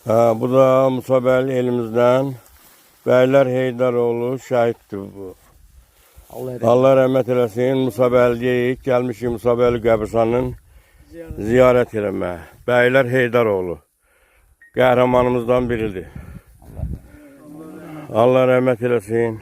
Bu da Musabel elimizden. Beyler Heydaroğlu şahittir bu. Allah rahmet eylesin. Musabel'deyik. Gelmişik Musabel qəbristanının ziyaret eləmə. Beyler Heydaroğlu. Qəhrəmanımızdan biridir. Allah rahmet eylesin.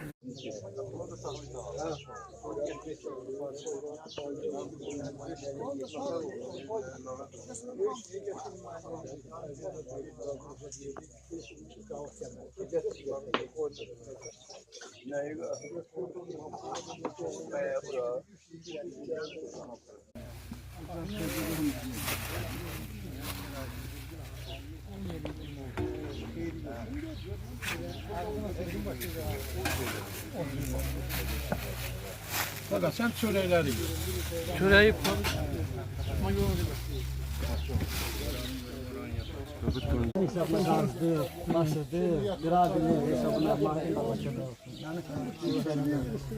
Fakat sen çöreğleri yiyor. Çöreği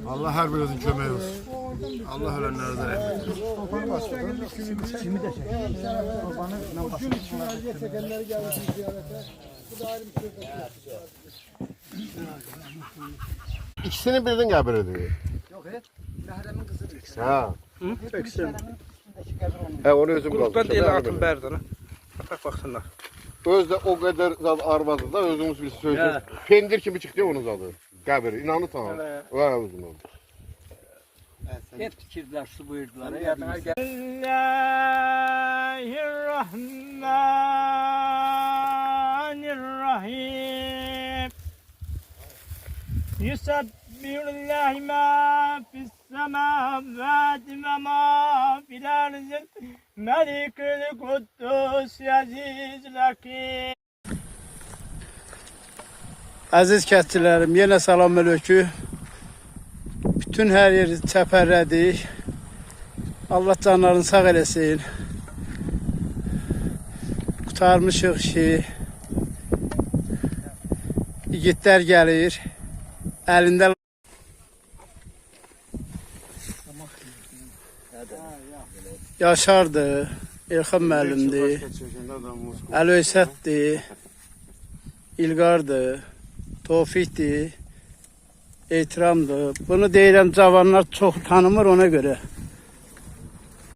Allah her birinizin kömeği olsun. Allah ölenlere de rahmet eylesin. İkisini birden kabul ediyor. Yok evet. Mehremin kızıdır. Ha. çeksin. Onu özüm Gruptan değil atın berdən. Bak baksınlar. Özde o kadar zat arvadı da özümüz bir söz. He. Pendir kimi çıktı onun zadı. Kabir inanı tamam. Var özüm oldu. Hep fikirdiler, su buyurdular. Bismillahirrahmanirrahim. Yusabbihulillahi ma fis semavati ve ma fil ardı. Melikül kuddus azizül hakim. Aziz kəsçilərim, yenə salamünaleyküm. Bütün hər yeri çəpərlədik. Allah canlarını sağ eləsin. Qutarmışıq ki, igidlər gəlir. Əlində Yaşardır, Elxan müəllimdir, Əlöysətdir, İlqardır, Tofiqdir, Ehtiramdır. Bunu deyirəm, cavanlar çox tanımır ona görə.